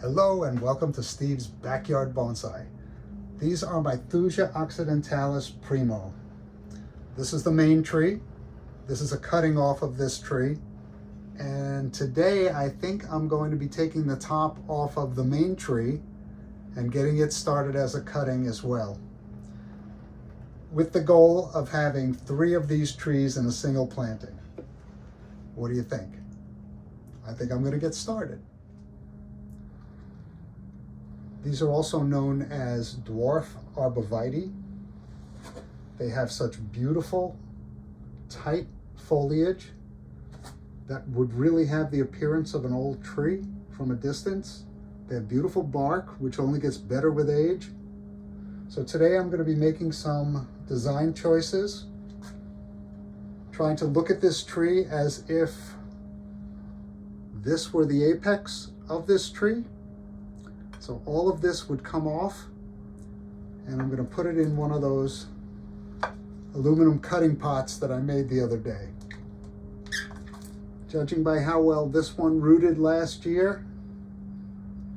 Hello and welcome to Steve's Backyard Bonsai. These are my Thuja Occidentalis Primo. This is the main tree. This is a cutting off of this tree. And today I think I'm going to be taking the top off of the main tree and getting it started as a cutting as well, with the goal of having 3 of these trees in a single planting. What do you think? I think I'm going to get started. These are also known as dwarf arborvitae. They have such beautiful, tight foliage that would really have the appearance of an old tree from a distance. They have beautiful bark, which only gets better with age. So today I'm going to be making some design choices, trying to look at this tree as if this were the apex of this tree. So all of this would come off, and I'm going to put it in one of those aluminum cutting pots that I made the other day. Judging by how well this one rooted last year,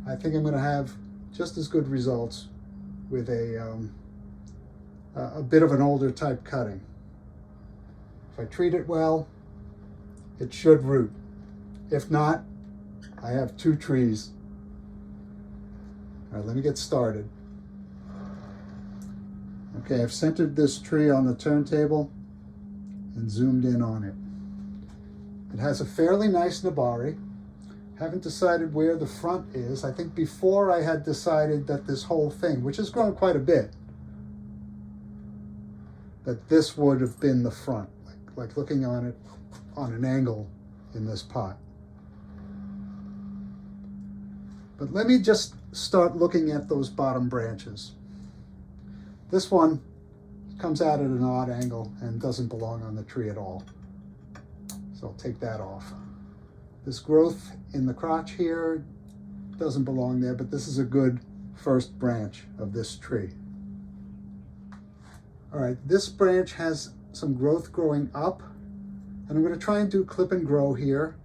I think I'm going to have just as good results with a bit of an older type cutting. If I treat it well, it should root. If not, I have 2 trees. All right, let me get started. Okay, I've centered this tree on the turntable and zoomed in on it. It has a fairly nice nabari. Haven't decided where the front is. I think before I had decided that this whole thing, which has grown quite a bit, that this would have been the front, like looking on it on an angle in this pot. But let me just start looking at those bottom branches. This one comes out at an odd angle and doesn't belong on the tree at all. So I'll take that off. This growth in the crotch here doesn't belong there, but this is a good first branch of this tree. All right, this branch has some growth growing up, and I'm going to try and do clip and grow here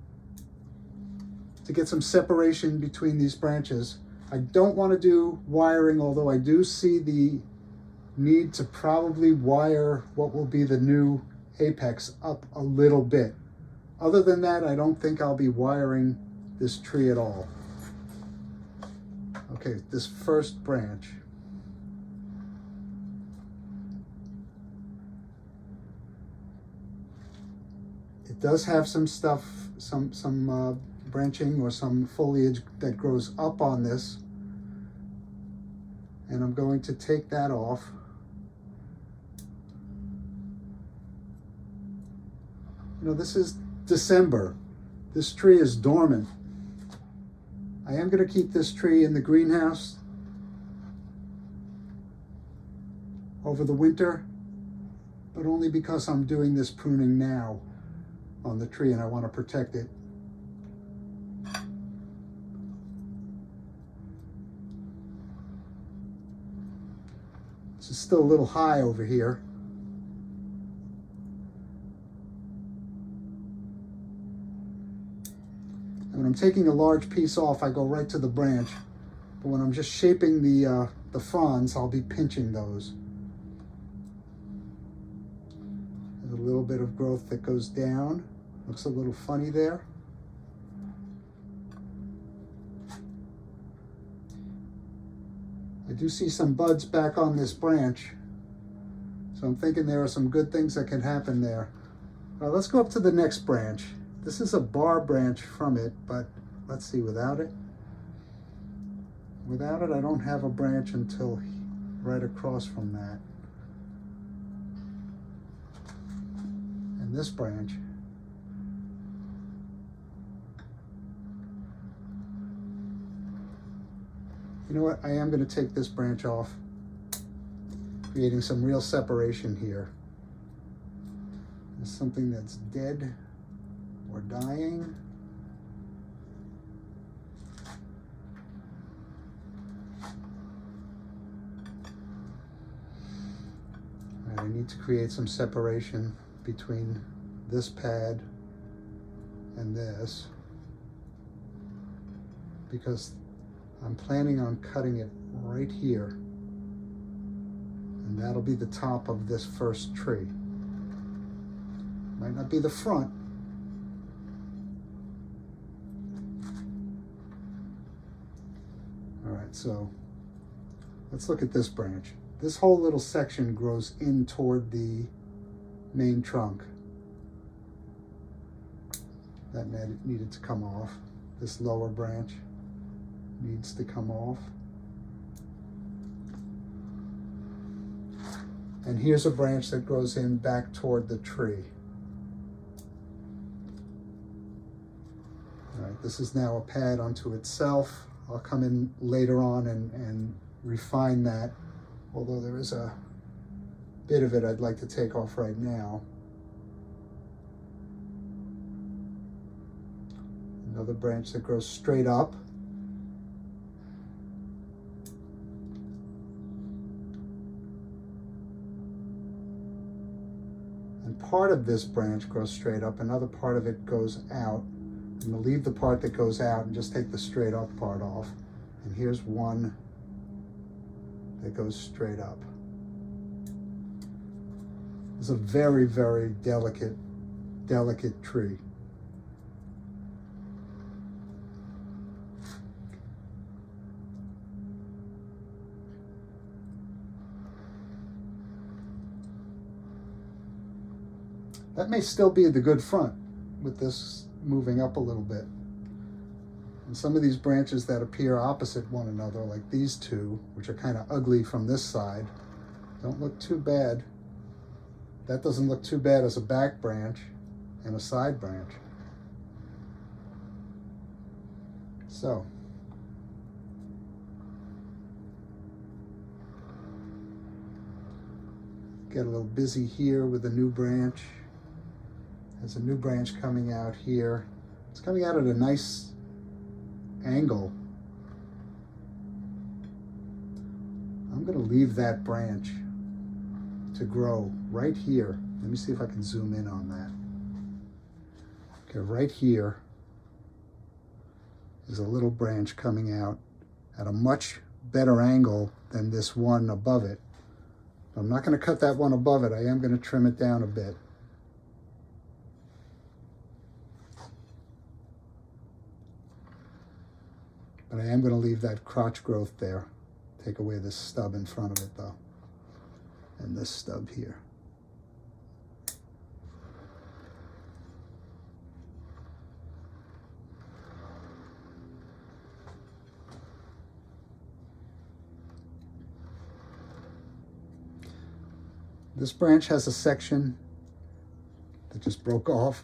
to get some separation between these branches. I don't want to do wiring, although I do see the need to probably wire what will be the new apex up a little bit. Other than that, I don't think I'll be wiring this tree at all. Okay, this first branch. It does have some stuff, some branching or some foliage that grows up on this, and I'm going to take that off. You know, this is December. This tree is dormant. I am going to keep this tree in the greenhouse over the winter, but only because I'm doing this pruning now on the tree and I want to protect it. This is still a little high over here. And when I'm taking a large piece off, I go right to the branch. But when I'm just shaping the fronds, I'll be pinching those. There's a little bit of growth that goes down. Looks a little funny there. I do see some buds back on this branch, so I'm thinking there are some good things that can happen there. Let's go up to the next branch. This is a bar branch from it, but let's see, without it, I don't have a branch until right across from that. And this branch, you know what, I am going to take this branch off, creating some real separation here. There's something that's dead or dying. And I need to create some separation between this pad and this, because I'm planning on cutting it right here. And that'll be the top of this first tree. Might not be the front. All right, so let's look at this branch. This whole little section grows in toward the main trunk. That needed to come off. This lower branch needs to come off. And here's a branch that grows in back toward the tree. All right, this is now a pad unto itself. I'll come in later on and refine that, although there is a bit of it I'd like to take off right now. Another branch that grows straight up. And part of this branch grows straight up, another part of it goes out. I'm going to leave the part that goes out and just take the straight up part off. And here's one that goes straight up. It's a very, very delicate tree. That may still be the good front with this moving up a little bit. And some of these branches that appear opposite one another, like these two, which are kind of ugly from this side, don't look too bad. That doesn't look too bad as a back branch and a side branch. So, get a little busy here with a new branch. There's a new branch coming out here. It's coming out at a nice angle. I'm going to leave that branch to grow right here. Let me see if I can zoom in on that. Okay, right here is a little branch coming out at a much better angle than this one above it. I'm not going to cut that one above it. I am going to trim it down a bit. But I am going to leave that crotch growth there. Take away this stub in front of it though. And this stub here. This branch has a section that just broke off.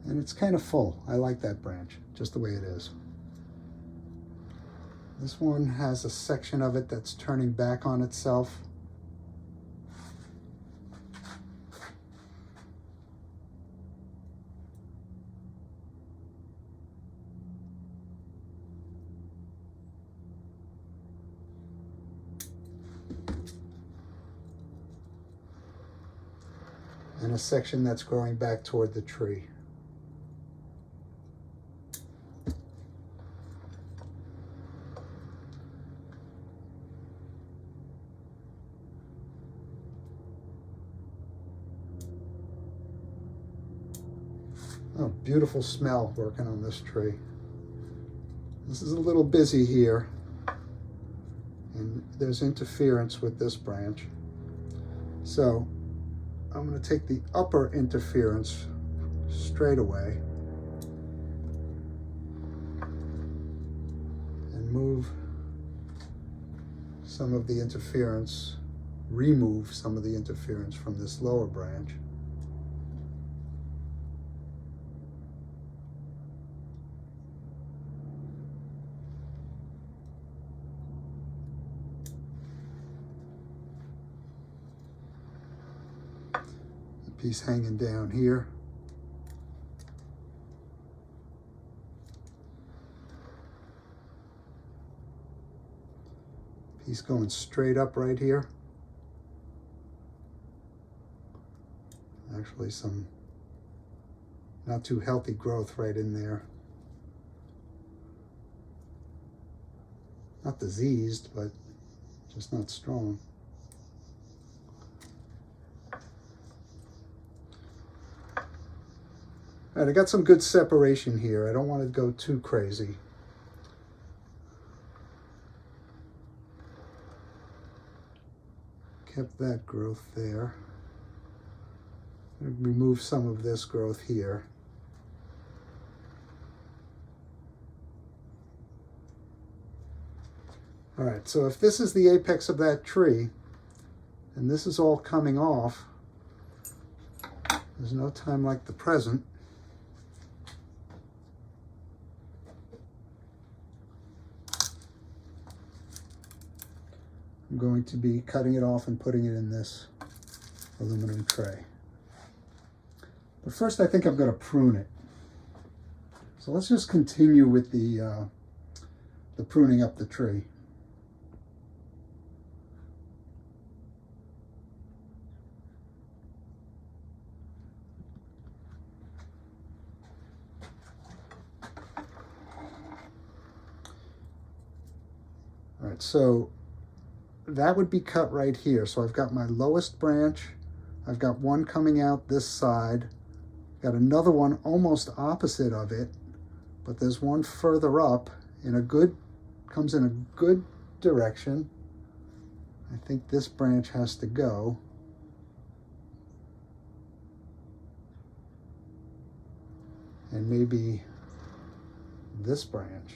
And it's kind of full. I like that branch, just the way it is. This one has a section of it that's turning back on itself. And a section that's growing back toward the tree. Oh, beautiful smell working on this tree. This is a little busy here, and there's interference with this branch. So I'm going to take the upper interference straight away and move some of the interference, remove some of the interference from this lower branch. Piece hanging down here. Piece going straight up right here. actually some not too healthy growth right in there. Not diseased, but just not strong. All right, I got some good separation here. I don't want to go too crazy. Kept that growth there. Remove some of this growth here. All right, so if this is the apex of that tree, and this is all coming off, there's no time like the present. I'm going to be cutting it off and putting it in this aluminum tray. But first I think I'm going to prune it. So let's just continue with the pruning up the tree. All right, so that would be cut right here. So I've got my lowest branch. I've got one coming out this side. Got another one almost opposite of it, but there's one further up comes in a good direction. I think this branch has to go. And maybe this branch.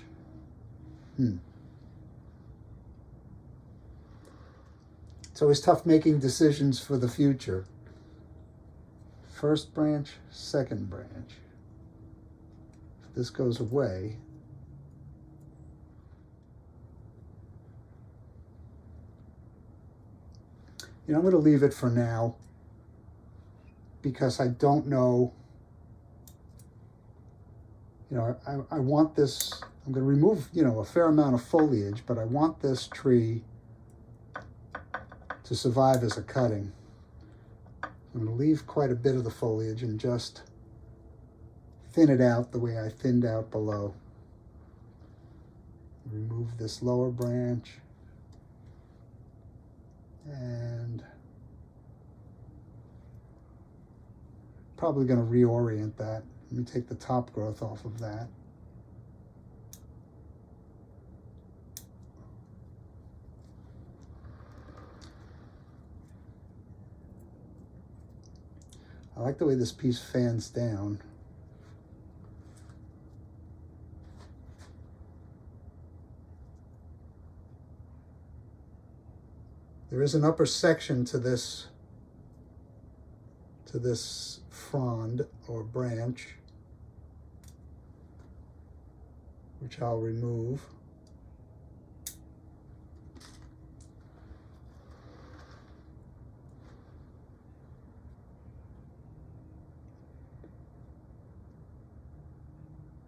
It's always tough making decisions for the future. First branch, second branch. If this goes away, I'm going to leave it for now because I don't know. I want this, I'm going to remove, a fair amount of foliage, but I want this tree to survive as a cutting. I'm going to leave quite a bit of the foliage and just thin it out the way I thinned out below. Remove this lower branch and probably going to reorient that. Let me take the top growth off of that. I like the way this piece fans down. There is an upper section to this frond or branch, which I'll remove.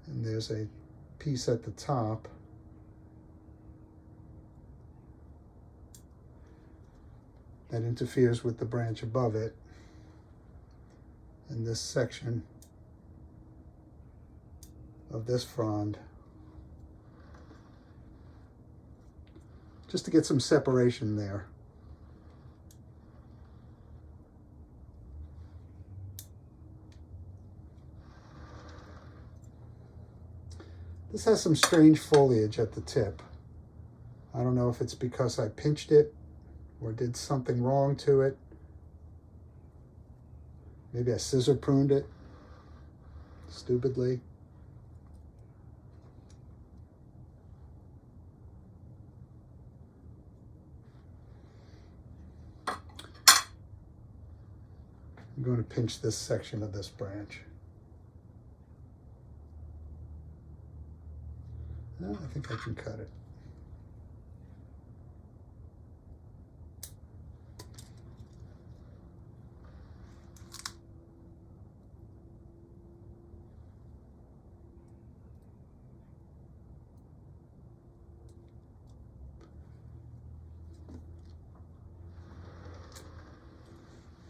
And there's a piece at the top. That interferes with the branch above it. And this section of this frond. Just to get some separation there. This has some strange foliage at the tip. I don't know if it's because I pinched it or did something wrong to it. Maybe I scissor pruned it stupidly. I'm going to pinch this section of this branch. I think I can cut it.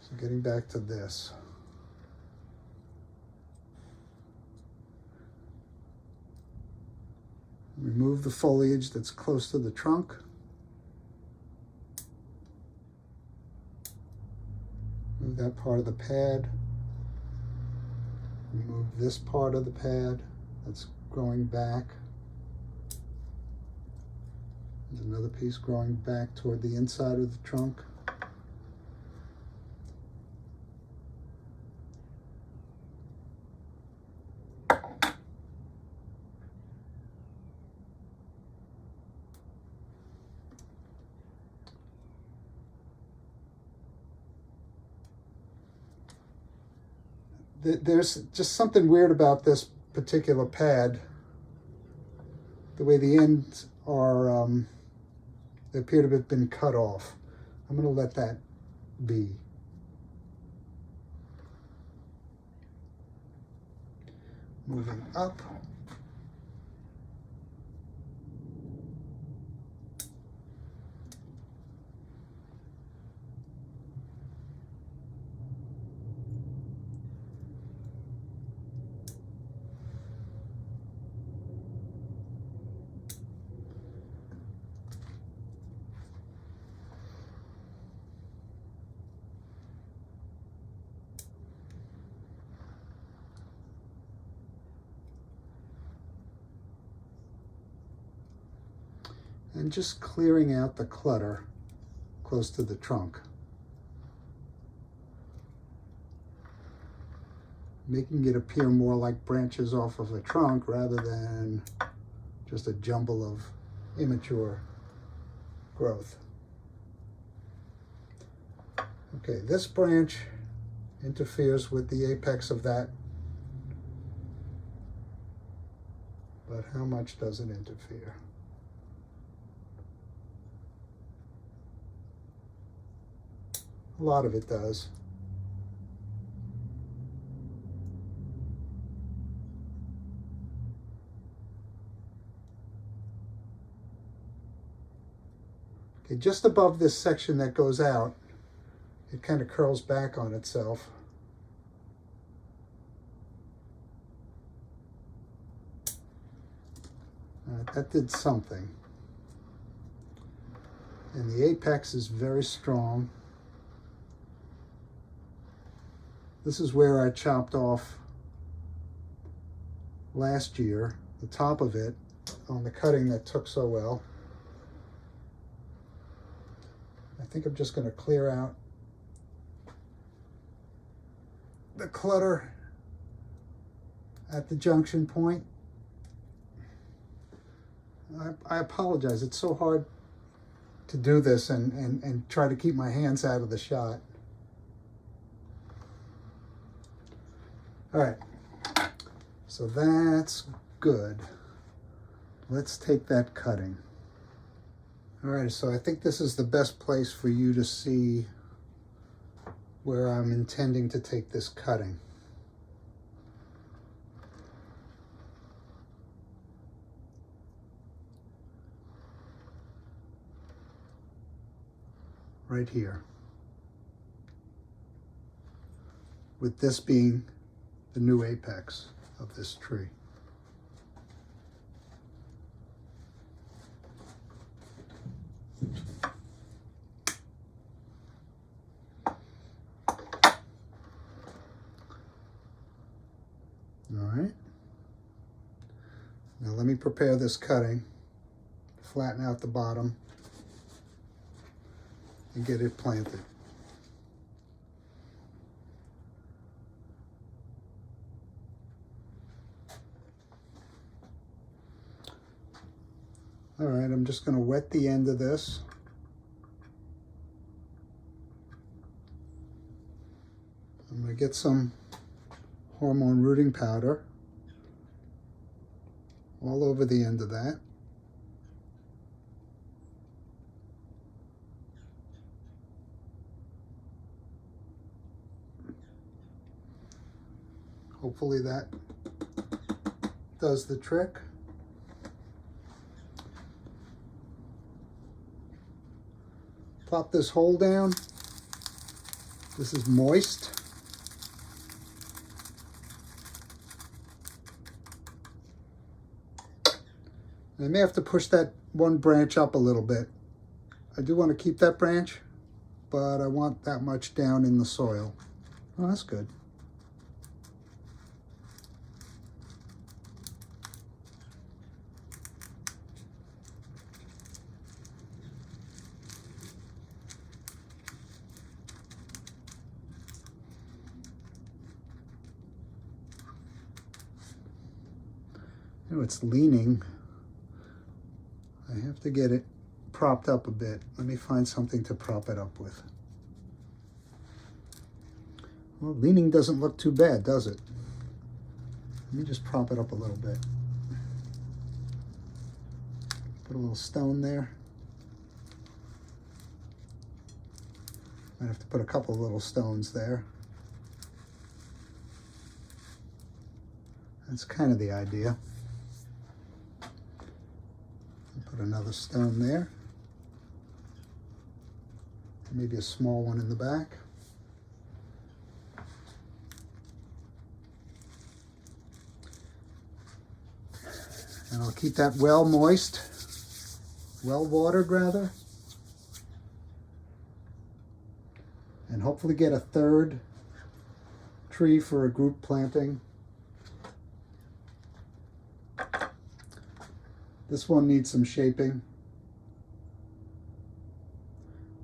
So getting back to this. Remove the foliage that's close to the trunk. Remove that part of the pad. Remove this part of the pad that's growing back. There's another piece growing back toward the inside of the trunk. There's just something weird about this particular pad. The way the ends are, they appear to have been cut off. I'm going to let that be. Moving up. And just clearing out the clutter close to the trunk. Making it appear more like branches off of a trunk rather than just a jumble of immature growth. Okay, this branch interferes with the apex of that, but how much does it interfere? A lot of it does. Okay, just above this section that goes out, it kind of curls back on itself. That did something. And the apex is very strong. This is where I chopped off last year, the top of it, on the cutting that took so well. I think I'm just going to clear out the clutter at the junction point. I apologize. It's so hard to do this and try to keep my hands out of the shot. All right, so that's good. Let's take that cutting. All right, so I think this is the best place for you to see where I'm intending to take this cutting. Right here. With this being the new apex of this tree. All right. Now let me prepare this cutting, flatten out the bottom, and get it planted. All right, I'm just going to wet the end of this. I'm going to get some hormone rooting powder all over the end of that. Hopefully that does the trick. Plop this hole down. This is moist. I may have to push that one branch up a little bit. I do want to keep that branch, but I want that much down in the soil. Oh, that's good. Oh, it's leaning. I have to get it propped up a bit. Let me find something to prop it up with. Well, leaning doesn't look too bad, does it? Let me just prop it up a little bit. Put a little stone there. Might have to put a couple little stones there. That's kind of the idea. Put another stone there. Maybe a small one in the back. And I'll keep that well moist, well watered rather. And hopefully get a third tree for a group planting. This one needs some shaping,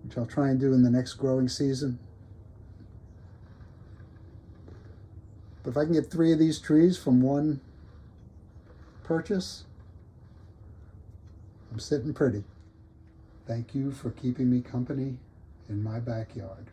which I'll try and do in the next growing season. But if I can get 3 of these trees from one purchase, I'm sitting pretty. Thank you for keeping me company in my backyard.